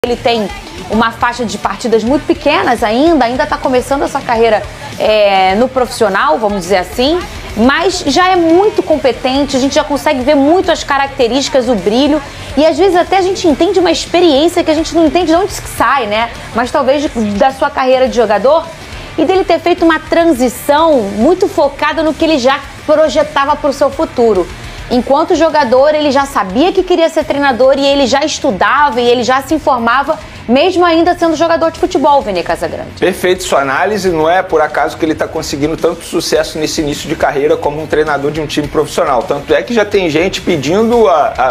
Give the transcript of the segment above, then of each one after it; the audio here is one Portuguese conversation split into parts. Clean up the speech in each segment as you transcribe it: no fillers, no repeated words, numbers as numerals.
Ele tem uma faixa de partidas muito pequenas ainda está começando a sua carreira no profissional, vamos dizer assim, mas já é muito competente, a gente já consegue ver muito as características, o brilho, e às vezes até a gente entende uma experiência que a gente não entende de onde que sai, né? Mas talvez da sua carreira de jogador e dele ter feito uma transição muito focada no que ele já projetava para o seu futuro. Enquanto jogador, ele já sabia que queria ser treinador e ele já estudava e ele já se informava, mesmo ainda sendo jogador de futebol, Vene Casagrande. Perfeito sua análise, não é por acaso que ele está conseguindo tanto sucesso nesse início de carreira como um treinador de um time profissional. Tanto é que já tem gente pedindo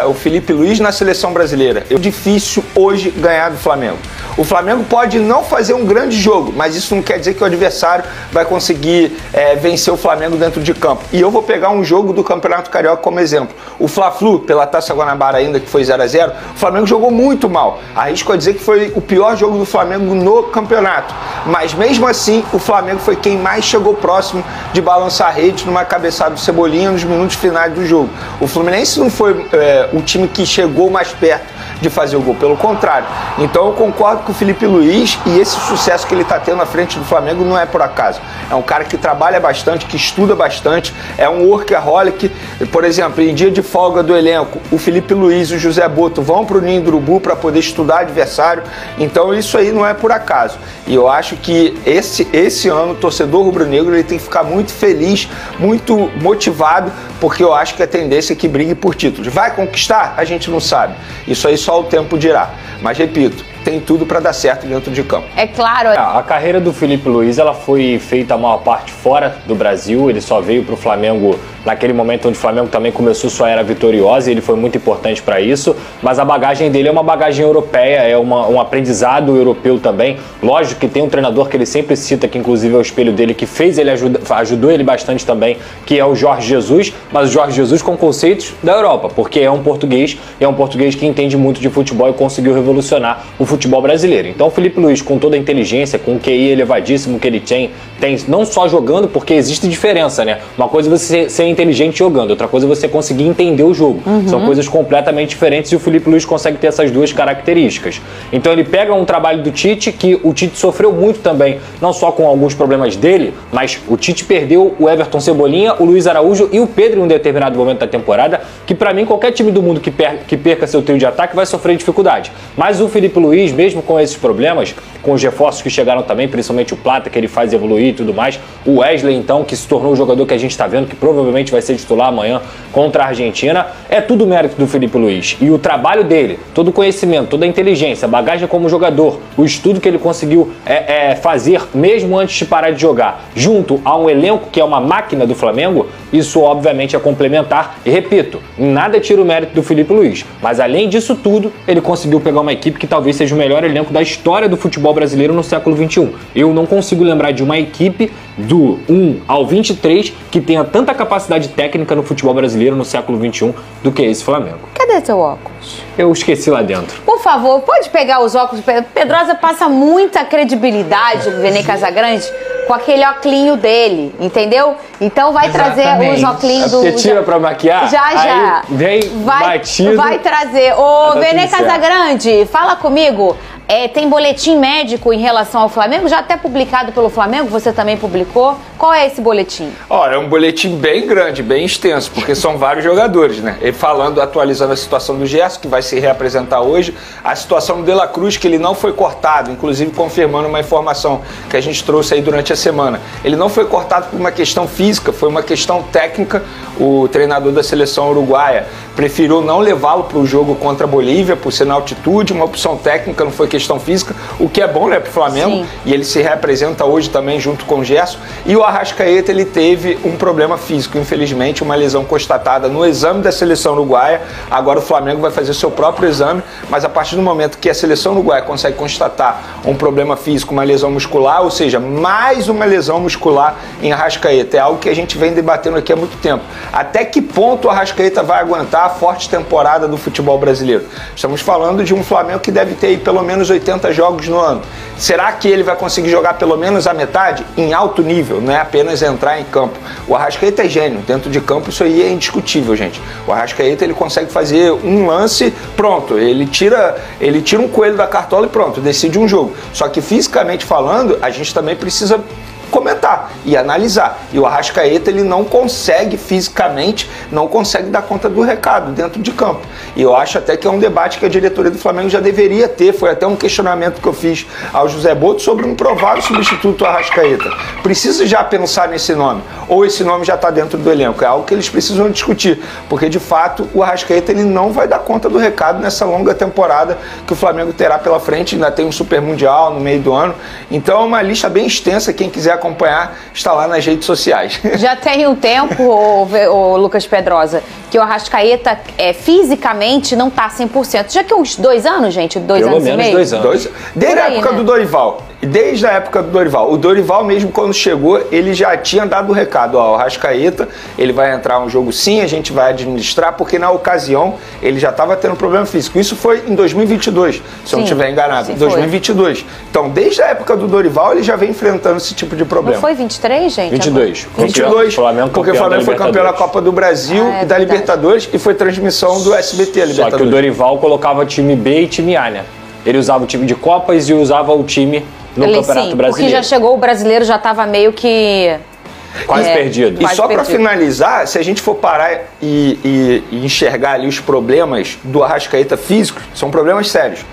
o Felipe Luiz na seleção brasileira. É difícil hoje ganhar do Flamengo. O Flamengo pode não fazer um grande jogo, mas isso não quer dizer que o adversário vai conseguir vencer o Flamengo dentro de campo. E eu vou pegar um jogo do Campeonato Carioca como exemplo. O Fla-Flu, pela Taça Guanabara ainda, que foi 0 a 0, o Flamengo jogou muito mal. Arrisco a dizer que foi o pior jogo do Flamengo no campeonato. Mas mesmo assim, o Flamengo foi quem mais chegou próximo de balançar a rede numa cabeçada do Cebolinha nos minutos finais do jogo. O Fluminense não foi o time que chegou mais perto de fazer o gol, pelo contrário. Então eu concordo com o Felipe Luiz e esse sucesso que ele está tendo na frente do Flamengo não é por acaso. É um cara que trabalha bastante, que estuda bastante, é um workaholic. Por exemplo, em dia de folga do elenco, o Felipe Luiz e o José Boto vão para o Ninho do Urubu para poder estudar adversário. Então isso aí não é por acaso. E eu acho que esse ano o torcedor rubro-negro ele tem que ficar muito feliz, muito motivado, porque eu acho que a tendência é que brigue por títulos. Vai conquistar? A gente não sabe. Isso aí só o tempo dirá. Mas repito, tem tudo para dar certo dentro de campo. É claro. A carreira do Felipe Luiz ela foi feita a maior parte fora do Brasil. Ele só veio para o Flamengo naquele momento onde o Flamengo também começou sua era vitoriosa e ele foi muito importante para isso. Mas a bagagem dele é uma bagagem europeia, é um aprendizado europeu também. Lógico que tem um treinador que ele sempre cita, que inclusive é o espelho dele, que fez ele ajudou ele bastante também, que é o Jorge Jesus. Mas o Jorge Jesus com conceitos da Europa, porque é um português que entende muito de futebol e conseguiu revolucionar o futebol brasileiro. Então o Felipe Luiz, com toda a inteligência, com o QI elevadíssimo que ele tem não só jogando, porque existe diferença, né? Uma coisa é você ser inteligente jogando, outra coisa é você conseguir entender o jogo. São coisas completamente diferentes e o Felipe Luiz consegue ter essas duas características. Então ele pega um trabalho do Tite, que o Tite sofreu muito também, não só com alguns problemas dele, mas o Tite perdeu o Everton Cebolinha, o Luiz Araújo e o Pedro em um determinado momento da temporada, que para mim qualquer time do mundo que perca seu trio de ataque vai sofrer dificuldade. Mas o Felipe Luiz, mesmo com esses problemas, com os reforços que chegaram também, principalmente o Plata, que ele faz evoluir e tudo mais, o Wesley, então, que se tornou o jogador que a gente está vendo, que provavelmente vai ser titular amanhã contra a Argentina, é tudo mérito do Felipe Luiz. E o trabalho dele, todo o conhecimento, toda a inteligência, a bagagem como jogador, o estudo que ele conseguiu fazer mesmo antes de parar de jogar, junto a um elenco que é uma máquina do Flamengo, isso obviamente é complementar. E repito, nada tira o mérito do Felipe Luiz, mas além disso tudo, ele conseguiu pegar uma equipe que talvez seja o melhor elenco da história do futebol brasileiro no século XXI. Eu não consigo lembrar de uma equipe do 1 ao 23 que tenha tanta capacidade técnica no futebol brasileiro no século XXI do que esse Flamengo. Cadê seu óculos? Eu esqueci lá dentro. Por favor, pode pegar os óculos. Pedrosa passa muita credibilidade, Vene Casagrande, com aquele óculinho dele, entendeu? Então vai trazer os óculos do... Você tira pra maquiar? Já. Vem batido. Vai trazer. Ô, Vene Casagrande, fala comigo. Tem boletim médico em relação ao Flamengo? Já até publicado pelo Flamengo? Você também publicou? Qual é esse boletim? Olha, é um boletim bem grande, bem extenso, porque são vários jogadores, né? E atualizando a situação do Gerson, que vai se reapresentar hoje, a situação do De La Cruz, que ele não foi cortado, inclusive confirmando uma informação que a gente trouxe aí durante a semana. Ele não foi cortado por uma questão física, foi uma questão técnica. O treinador da seleção uruguaia preferiu não levá-lo para o jogo contra a Bolívia, por ser na altitude, uma opção técnica, não foi questão física, o que é bom, né, para o Flamengo. Sim. E ele se reapresenta hoje também junto com o Gerson. E o Arrascaeta, ele teve um problema físico, infelizmente, uma lesão constatada no exame da seleção uruguaia. Agora o Flamengo vai fazer seu próprio exame, mas a partir do momento que a seleção uruguaia consegue constatar um problema físico, uma lesão muscular, ou seja, mais uma lesão muscular em Arrascaeta, é algo que a gente vem debatendo aqui há muito tempo. Até que ponto o Arrascaeta vai aguentar a forte temporada do futebol brasileiro? Estamos falando de um Flamengo que deve ter aí pelo menos menos 80 jogos no ano. Será que ele vai conseguir jogar pelo menos a metade? Em alto nível, não é apenas entrar em campo. O Arrascaeta é gênio, dentro de campo isso aí é indiscutível, gente. O Arrascaeta, ele consegue fazer um lance, pronto, ele tira um coelho da cartola e pronto, decide um jogo. Só que fisicamente falando, a gente também precisa comentar e analisar. E o Arrascaeta, ele não consegue fisicamente, não consegue dar conta do recado dentro de campo. E eu acho até que é um debate que a diretoria do Flamengo já deveria ter. Foi até um questionamento que eu fiz ao José Boto sobre um provável substituto do Arrascaeta. Precisa já pensar nesse nome, ou esse nome já está dentro do elenco? É algo que eles precisam discutir, porque de fato o Arrascaeta, ele não vai dar conta do recado nessa longa temporada que o Flamengo terá pela frente. Ainda tem um Super Mundial no meio do ano, então é uma lista bem extensa. Quem quiser acompanhar está lá nas redes sociais. Já tem um tempo, o Lucas Pedrosa, que o Arrascaeta fisicamente não está 100%. Já que uns 2 anos, gente, 2 anos e meio? 2 anos. Desde a época do Dorival. Desde a época do Dorival. O Dorival mesmo, quando chegou, ele já tinha dado o recado. Ó, o Arrascaeta, ele vai entrar um jogo sim, a gente vai administrar, porque na ocasião ele já estava tendo problema físico. Isso foi em 2022, se eu não estiver enganado. Sim, 2022. Foi. Então, desde a época do Dorival, ele já vem enfrentando esse tipo de problema. Não foi 23, gente? 22. 22, porque o Flamengo foi campeão da Copa do Brasil e da Libertadores, e foi transmissão do SBT, a Libertadores. Só que o Dorival colocava time B e time A, né? Ele usava o time de Copas e usava o time no Campeonato Brasileiro. Porque já chegou, o brasileiro já estava meio que... Quase perdido. E só para finalizar, se a gente for parar e enxergar ali os problemas do Arrascaeta físico, são problemas sérios.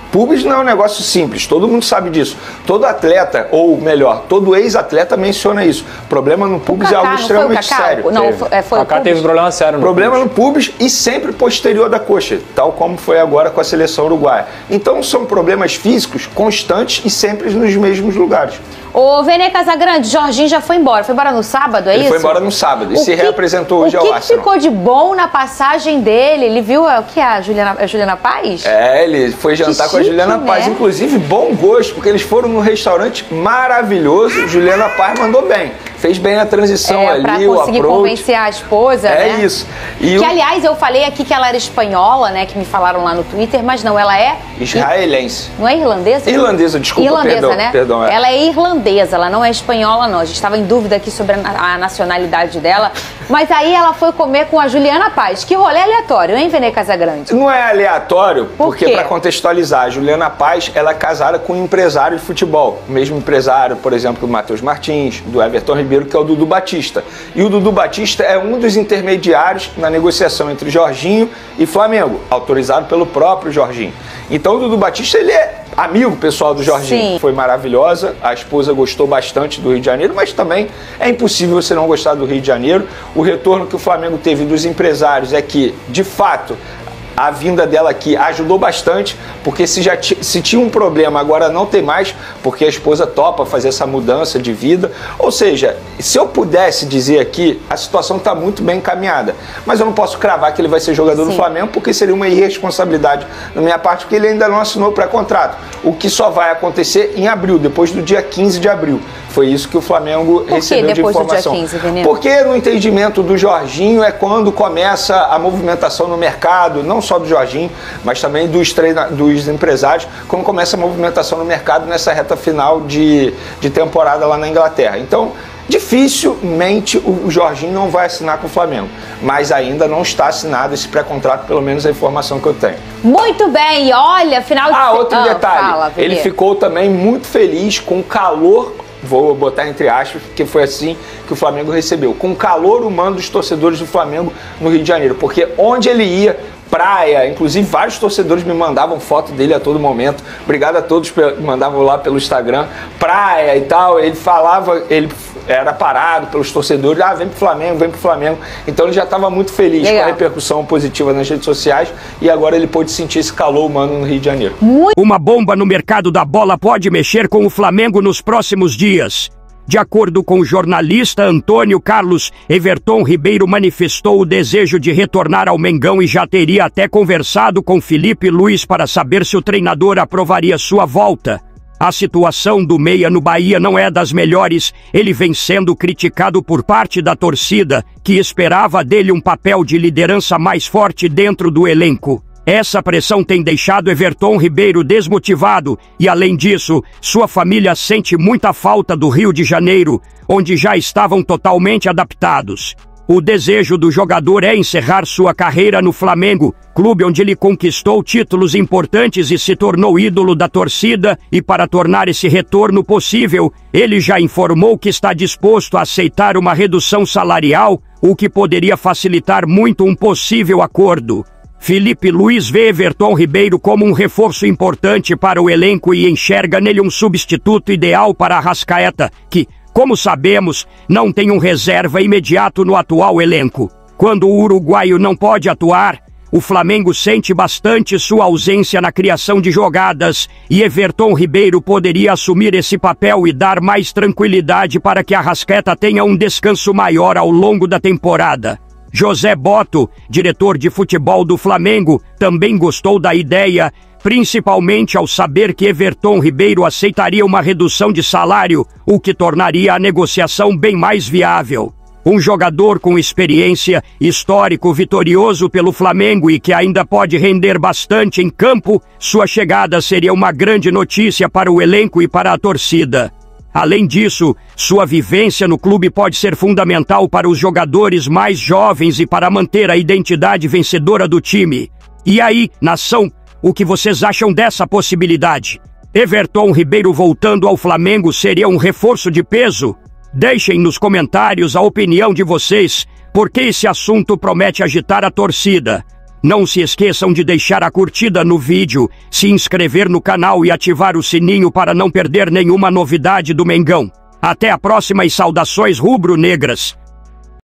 Pubis não é um negócio simples, todo mundo sabe disso. Todo atleta, ou melhor, todo ex-atleta menciona isso. Problema no pubis é algo extremamente sério. Não, foi o Kaká teve problema sério no problema no pubis e sempre posterior da coxa, tal como foi agora com a seleção uruguaia. Então são problemas físicos constantes e sempre nos mesmos lugares. Ô, Vene Casagrande, Jorginho já foi embora. Foi embora no sábado, é isso? Ele foi embora no sábado e se reapresentou hoje ao Arsenal. O que ficou de bom na passagem dele? Ele viu o que é a Juliana Paz? Ele foi jantar com a Juliana Paz. Né? Inclusive, bom gosto, porque eles foram num restaurante maravilhoso. Juliana Paz mandou bem. Fez bem a transição ali, pra conseguir convencer a esposa, né? É isso. Que, aliás, eu falei aqui que ela era espanhola, né? Que me falaram lá no Twitter, mas não, ela é... israelense. Não é irlandesa? Irlandesa, desculpa, irlandesa, né? Perdão. Ela é irlandesa, ela não é espanhola, não. A gente estava em dúvida aqui sobre a nacionalidade dela. Mas aí ela foi comer com a Juliana Paz. Que rolê aleatório, hein, Vene Casagrande? Não é aleatório, porque para contextualizar, a Juliana Paz, ela é casada com um empresário de futebol. O mesmo empresário, por exemplo, do Matheus Martins, do Everton Ribeiro, que é o Dudu Batista. E o Dudu Batista é um dos intermediários na negociação entre Jorginho e Flamengo, autorizado pelo próprio Jorginho. Então o Dudu Batista, ele é amigo pessoal do Jorginho. Sim. Foi maravilhosa, a esposa gostou bastante do Rio de Janeiro, mas também é impossível você não gostar do Rio de Janeiro. O retorno que o Flamengo teve dos empresários é que, de fato, a vinda dela aqui ajudou bastante, porque se tinha um problema, agora não tem mais, porque a esposa topa fazer essa mudança de vida. Ou seja, se eu pudesse dizer aqui, a situação está muito bem encaminhada, mas eu não posso cravar que ele vai ser jogador do Flamengo, porque seria uma irresponsabilidade da minha parte, porque ele ainda não assinou pré-contrato, o que só vai acontecer em abril, depois do dia 15 de abril. Foi isso que o Flamengo recebeu de informação. Por que depois do dia 15, Veneno? Porque no entendimento do Jorginho é quando começa a movimentação no mercado, não só do Jorginho, mas também dos empresários, quando começa a movimentação no mercado nessa reta final de temporada lá na Inglaterra. Então, dificilmente o Jorginho não vai assinar com o Flamengo, mas ainda não está assinado esse pré-contrato, pelo menos a informação que eu tenho. Muito bem, olha, final de... Outro detalhe, ele ficou também muito feliz com o calor, vou botar entre aspas, porque foi assim que o Flamengo recebeu, com o calor humano dos torcedores do Flamengo no Rio de Janeiro, porque onde ele ia, praia, inclusive vários torcedores me mandavam foto dele a todo momento, obrigado a todos que mandavam lá pelo Instagram, praia e tal, ele falava, ele era parado pelos torcedores, vem pro Flamengo, então ele já estava muito feliz com a repercussão positiva nas redes sociais e agora ele pôde sentir esse calor humano no Rio de Janeiro. Uma bomba no mercado da bola pode mexer com o Flamengo nos próximos dias. De acordo com o jornalista Antônio Carlos, Everton Ribeiro manifestou o desejo de retornar ao Mengão e já teria até conversado com Felipe Luiz para saber se o treinador aprovaria sua volta. A situação do meia no Bahia não é das melhores, ele vem sendo criticado por parte da torcida, que esperava dele um papel de liderança mais forte dentro do elenco. Essa pressão tem deixado Everton Ribeiro desmotivado e, além disso, sua família sente muita falta do Rio de Janeiro, onde já estavam totalmente adaptados. O desejo do jogador é encerrar sua carreira no Flamengo, clube onde ele conquistou títulos importantes e se tornou ídolo da torcida, e para tornar esse retorno possível, ele já informou que está disposto a aceitar uma redução salarial, o que poderia facilitar muito um possível acordo. Felipe Luiz vê Everton Ribeiro como um reforço importante para o elenco e enxerga nele um substituto ideal para Arrascaeta, que, como sabemos, não tem um reserva imediato no atual elenco. Quando o uruguaio não pode atuar, o Flamengo sente bastante sua ausência na criação de jogadas e Everton Ribeiro poderia assumir esse papel e dar mais tranquilidade para que Arrascaeta tenha um descanso maior ao longo da temporada. José Botto, diretor de futebol do Flamengo, também gostou da ideia, principalmente ao saber que Everton Ribeiro aceitaria uma redução de salário, o que tornaria a negociação bem mais viável. Um jogador com experiência, histórico vitorioso pelo Flamengo e que ainda pode render bastante em campo, sua chegada seria uma grande notícia para o elenco e para a torcida. Além disso, sua vivência no clube pode ser fundamental para os jogadores mais jovens e para manter a identidade vencedora do time. E aí, nação, o que vocês acham dessa possibilidade? Everton Ribeiro voltando ao Flamengo seria um reforço de peso? Deixem nos comentários a opinião de vocês, porque esse assunto promete agitar a torcida. Não se esqueçam de deixar a curtida no vídeo, se inscrever no canal e ativar o sininho para não perder nenhuma novidade do Mengão. Até a próxima e saudações rubro-negras!